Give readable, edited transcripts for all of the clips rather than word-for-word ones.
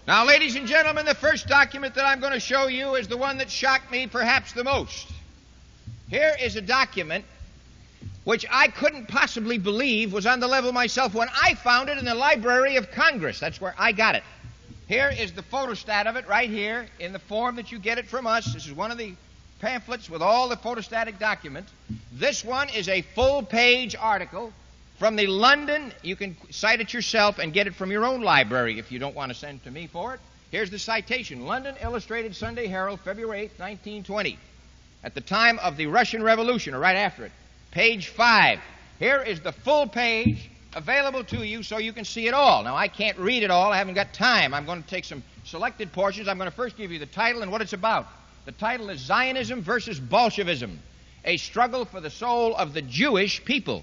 Now, ladies and gentlemen, the first document that I'm going to show you is the one that shocked me perhaps the most. Here is a document which I couldn't possibly believe was on the level myself when I found it in the Library of Congress. That's where I got it. Here is the photostat of it right here in the form that you get it from us. This is one of the pamphlets with all the photostatic documents. This one is a full-page article from the London. You can cite it yourself and get it from your own library if you don't want to send to me for it. Here's the citation. London Illustrated Sunday Herald, February 8, 1920. At the time of the Russian Revolution, or right after it. Page 5. Here is the full page available to you so you can see it all. Now, I can't read it all. I haven't got time. I'm going to take some selected portions. I'm going to first give you the title and what it's about. The title is Zionism versus Bolshevism, a struggle for the soul of the Jewish people.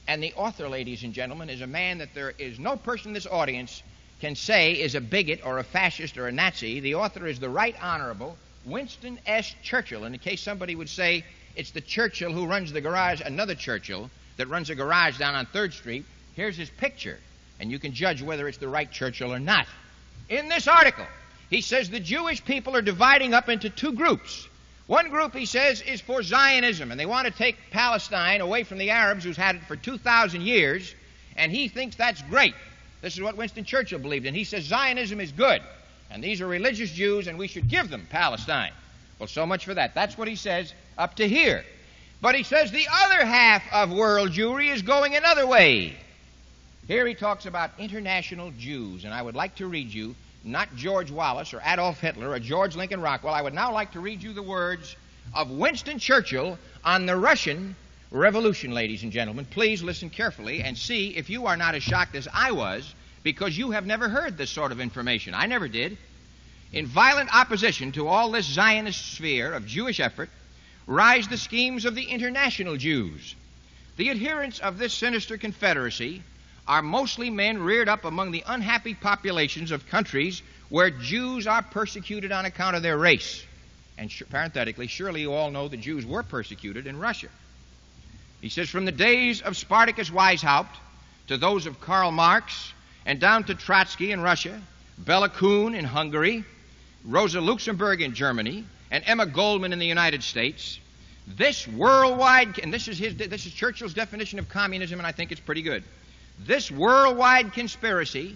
And the author, ladies and gentlemen, is a man that there is no person in this audience can say is a bigot or a fascist or a Nazi. The author is the Right Honorable Winston S. Churchill. And in case somebody would say it's the Churchill who runs the garage, another Churchill that runs a garage down on 3rd Street, here's his picture. And you can judge whether it's the right Churchill or not. In this article, he says the Jewish people are dividing up into two groups. One group, he says, is for Zionism, and they want to take Palestine away from the Arabs who's had it for 2,000 years, and he thinks that's great. This is what Winston Churchill believed in. He says Zionism is good, and these are religious Jews, and we should give them Palestine. Well, so much for that. That's what he says up to here. But he says the other half of world Jewry is going another way. Here he talks about international Jews, and I would like to read you not George Wallace or Adolf Hitler or George Lincoln Rockwell. I would now like to read you the words of Winston Churchill on the Russian Revolution, ladies and gentlemen. Please listen carefully and see if you are not as shocked as I was, because you have never heard this sort of information. I never did. In violent opposition to all this Zionist sphere of Jewish effort rise the schemes of the international Jews. The adherents of this sinister confederacy are mostly men reared up among the unhappy populations of countries where Jews are persecuted on account of their race. And parenthetically, surely you all know the Jews were persecuted in Russia. He says, from the days of Spartacus Weishaupt to those of Karl Marx and down to Trotsky in Russia, Bela Kun in Hungary, Rosa Luxemburg in Germany, and Emma Goldman in the United States, this worldwide, and this is Churchill's definition of communism, and I think it's pretty good. This worldwide conspiracy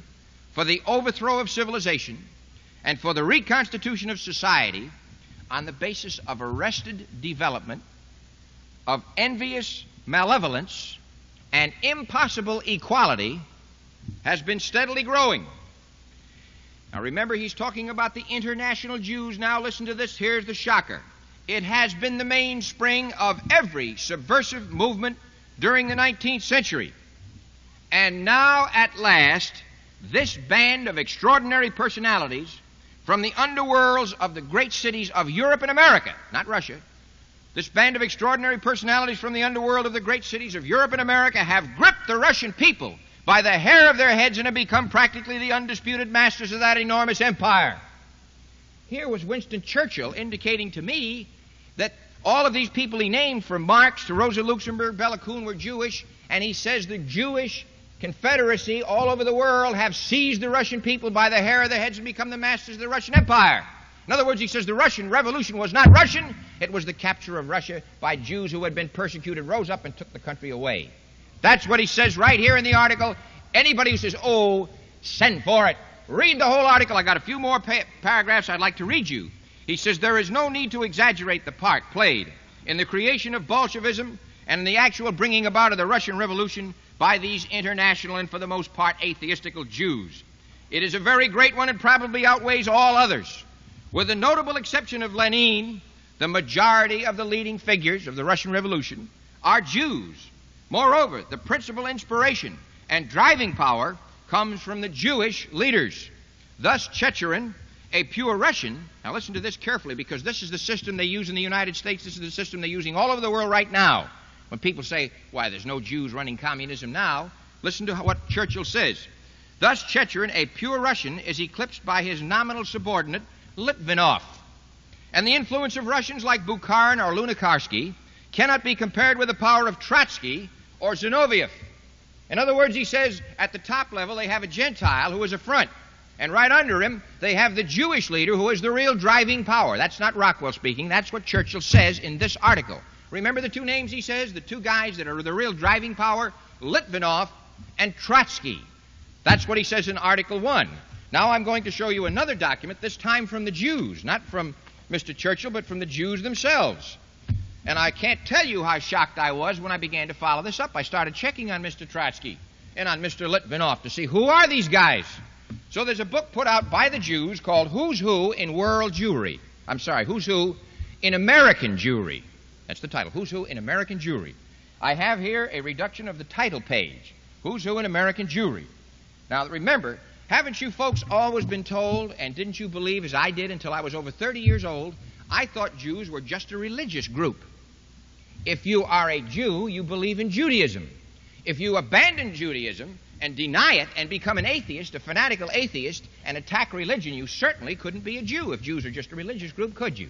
for the overthrow of civilization and for the reconstitution of society on the basis of arrested development, of envious malevolence, and impossible equality has been steadily growing. Now remember, he's talking about the international Jews. Now listen to this. Here's the shocker. It has been the mainspring of every subversive movement during the 19th century. And now, at last, this band of extraordinary personalities from the underworlds of the great cities of Europe and America, not Russia, this band of extraordinary personalities from the underworld of the great cities of Europe and America have gripped the Russian people by the hair of their heads and have become practically the undisputed masters of that enormous empire. Here was Winston Churchill indicating to me that all of these people he named, from Marx to Rosa Luxemburg, Bela Kun, were Jewish, and he says the Jewish Confederacy all over the world have seized the Russian people by the hair of their heads and become the masters of the Russian Empire. In other words, he says the Russian Revolution was not Russian. It was the capture of Russia by Jews who had been persecuted, rose up and took the country away. That's what he says right here in the article. Anybody who says, oh, send for it, read the whole article. I got a few more paragraphs I'd like to read you. He says there is no need to exaggerate the part played in the creation of Bolshevism and in the actual bringing about of the Russian Revolution by these international and for the most part atheistical Jews. It is a very great one and probably outweighs all others. With the notable exception of Lenin, the majority of the leading figures of the Russian Revolution are Jews. Moreover, the principal inspiration and driving power comes from the Jewish leaders. Thus, Checherin, a pure Russian, now listen to this carefully, because this is the system they use in the United States, this is the system they're using all over the world right now. When people say, why, there's no Jews running communism now, listen to what Churchill says. Thus, Checherin, a pure Russian, is eclipsed by his nominal subordinate, Litvinov. And the influence of Russians like Bukharin or Lunacharsky cannot be compared with the power of Trotsky or Zinoviev. In other words, he says, at the top level, they have a Gentile who is a front. And right under him, they have the Jewish leader who is the real driving power. That's not Rockwell speaking. That's what Churchill says in this article. Remember the two names he says, the two guys that are the real driving power? Litvinov and Trotsky. That's what he says in Article 1. Now I'm going to show you another document, this time from the Jews, not from Mr. Churchill, but from the Jews themselves. And I can't tell you how shocked I was when I began to follow this up. I started checking on Mr. Trotsky and on Mr. Litvinov to see who are these guys. So there's a book put out by the Jews called Who's Who in World Jewry. I'm sorry, Who's Who in American Jewry. That's the title, Who's Who in American Jewry. I have here a reduction of the title page, Who's Who in American Jewry. Now remember, haven't you folks always been told, and didn't you believe, as I did until I was over 30 years old, I thought Jews were just a religious group. If you are a Jew, you believe in Judaism. If you abandon Judaism and deny it and become an atheist, a fanatical atheist, and attack religion, you certainly couldn't be a Jew. If Jews are just a religious group, could you?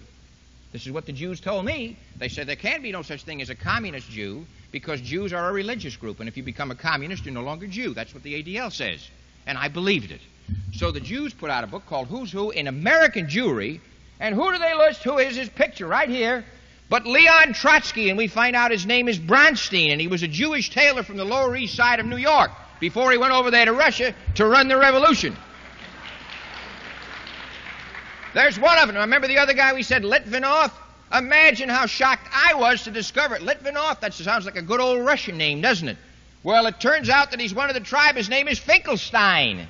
This is what the Jews told me. They said there can be no such thing as a communist Jew because Jews are a religious group, and if you become a communist, you're no longer Jew. That's what the ADL says, and I believed it. So the Jews put out a book called Who's Who in American Jewry, and who do they list? Who is his picture right here? But Leon Trotsky, and we find out his name is Bronstein, and he was a Jewish tailor from the Lower East Side of New York before he went over there to Russia to run the revolution. There's one of them. Remember the other guy we said, Litvinov? Imagine how shocked I was to discover it. Litvinov, that sounds like a good old Russian name, doesn't it? Well, it turns out that he's one of the tribe. His name is Finkelstein.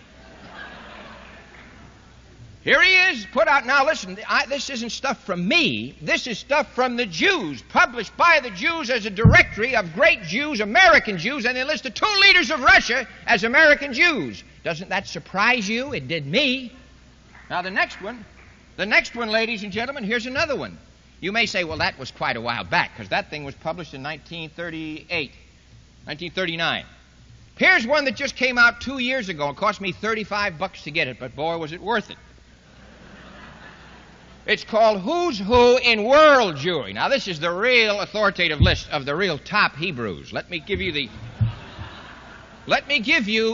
Here he is, put out. Now listen, this isn't stuff from me. This is stuff from the Jews, published by the Jews as a directory of great Jews, American Jews, and they listed two leaders of Russia as American Jews. Doesn't that surprise you? It did me. Now the next one, ladies and gentlemen, here's another one. You may say, well, that was quite a while back, because that thing was published in 1939. Here's one that just came out 2 years ago. It cost me $35 to get it, but boy, was it worth it. It's called Who's Who in World Jewry. Now, this is the real authoritative list of the real top Hebrews. Let me give you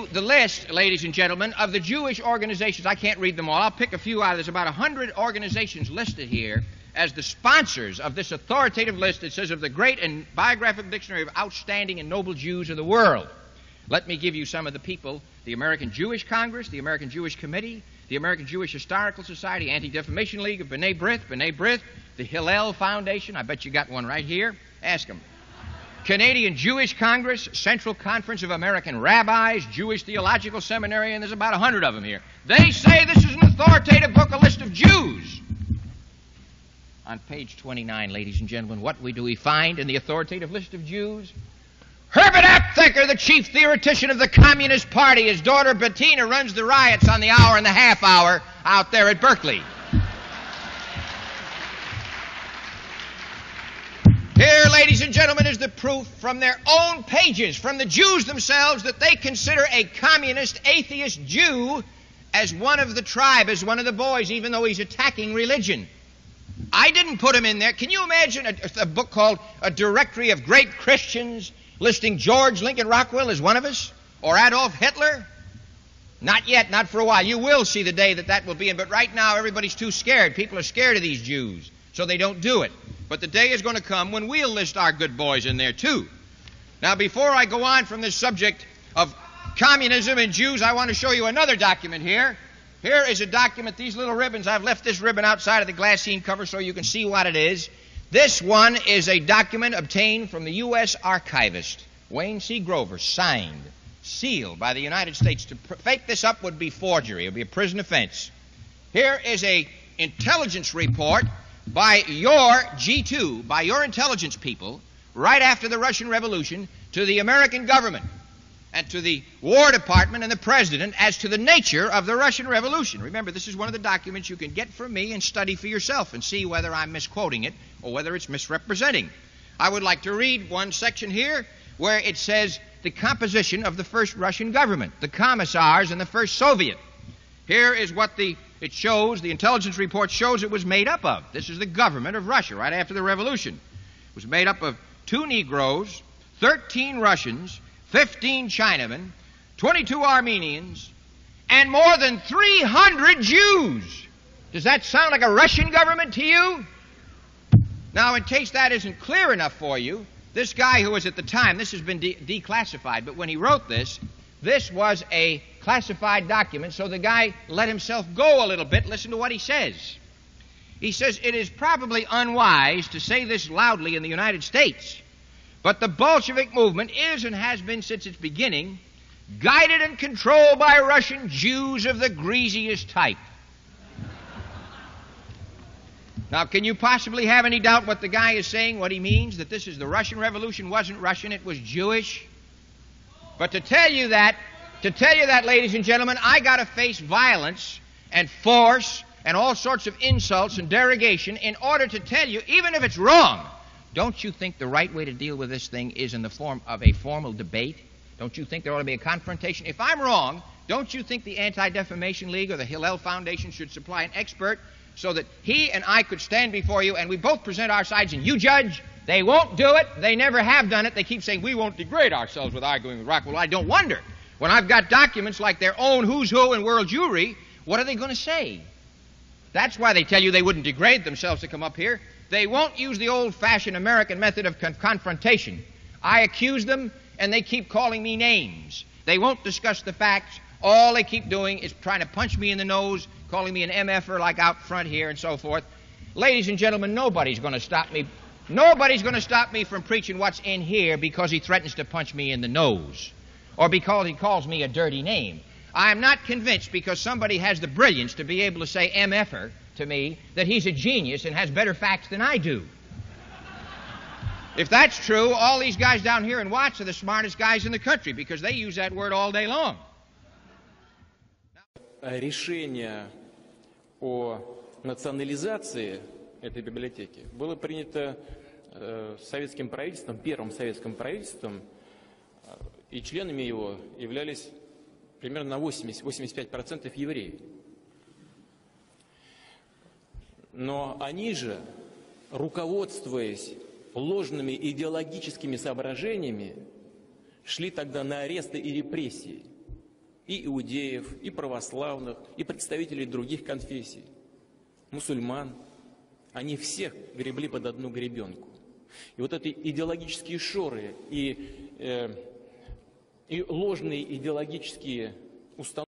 the list, ladies and gentlemen, of the Jewish organizations. I can't read them all. I'll pick a few out. There's about 100 organizations listed here as the sponsors of this authoritative list that says of the great and biographical dictionary of outstanding and noble Jews of the world. Let me give you some of the people: the American Jewish Congress, the American Jewish Committee, the American Jewish Historical Society, Anti-Defamation League of B'nai B'rith, the Hillel Foundation. I bet you got one right here. Ask them. Canadian Jewish Congress, Central Conference of American Rabbis, Jewish Theological Seminary, and there's about 100 of them here. They say this is an authoritative book, a list of Jews. On page 29, ladies and gentlemen, what do we find in the authoritative list of Jews? Herbert Aptheker, the chief theoretician of the Communist Party. His daughter Bettina runs the riots on the hour and the half hour out there at Berkeley. Here, ladies and gentlemen, is the proof from their own pages, from the Jews themselves, that they consider a communist, atheist Jew as one of the tribe, as one of the boys, even though he's attacking religion. I didn't put him in there. Can you imagine a book called A Directory of Great Christians, listing George Lincoln Rockwell as one of us? Or Adolf Hitler? Not yet, not for a while. You will see the day that will be in. But right now, everybody's too scared. People are scared of these Jews, so they don't do it. But the day is going to come when we'll list our good boys in there, too. Now, before I go on from this subject of communism and Jews, I want to show you another document here. Here is a document, these little ribbons. I've left this ribbon outside of the glassine cover so you can see what it is. This one is a document obtained from the U.S. archivist, Wayne C. Grover, signed, sealed by the United States. To fake this up would be forgery. It would be a prison offense. Here is an intelligence report by your G2, by your intelligence people, right after the Russian Revolution, to the American government and to the War Department and the President as to the nature of the Russian Revolution. Remember, this is one of the documents you can get from me and study for yourself and see whether I'm misquoting it or whether it's misrepresenting. I would like to read one section here where it says the composition of the first Russian government, the commissars and the first Soviet. Here is what it shows, the intelligence report shows it was made up of. This is the government of Russia right after the revolution. It was made up of 2 Negroes, 13 Russians, 15 Chinamen, 22 Armenians, and more than 300 Jews. Does that sound like a Russian government to you? Now, in case that isn't clear enough for you, this guy who was at the time, this has been declassified, but when he wrote this, this was a classified document, so the guy let himself go a little bit. Listen to what he says. He says, it is probably unwise to say this loudly in the United States, but the Bolshevik movement is and has been since its beginning guided and controlled by Russian Jews of the greasiest type. Now, can you possibly have any doubt what the guy is saying, what he means? That this is the Russian Revolution wasn't Russian, it was Jewish? But to tell you that, ladies and gentlemen, I got to face violence and force and all sorts of insults and derogation in order to tell you, even if it's wrong, don't you think the right way to deal with this thing is in the form of a formal debate? Don't you think there ought to be a confrontation? If I'm wrong, don't you think the Anti-Defamation League or the Hillel Foundation should supply an expert so that he and I could stand before you and we both present our sides and you judge? They won't do it. They never have done it. They keep saying, we won't degrade ourselves with arguing with Rockwell. I don't wonder. When I've got documents like their own Who's Who and World Jewry, what are they going to say? That's why they tell you they wouldn't degrade themselves to come up here. They won't use the old-fashioned American method of confrontation. I accuse them, and they keep calling me names. They won't discuss the facts. All they keep doing is trying to punch me in the nose, calling me an MFer like out front here and so forth. Ladies and gentlemen, nobody's going to stop me. Nobody's going to stop me from preaching what's in here because he threatens to punch me in the nose or because he calls me a dirty name. I am not convinced because somebody has the brilliance to be able to say MFer to me that he's a genius and has better facts than I do. If that's true, all these guys down here in Watts are the smartest guys in the country because they use that word all day long. Решение о национализации этой библиотеки было принято советским правительством, первым советским правительством, и членами его являлись примерно на 80-85% евреи. Но они же, руководствуясь ложными идеологическими соображениями, шли тогда на аресты и репрессии и иудеев, и православных, и представителей других конфессий, мусульман. Они всех гребли под одну гребенку. И вот эти идеологические шоры и ложные идеологические установки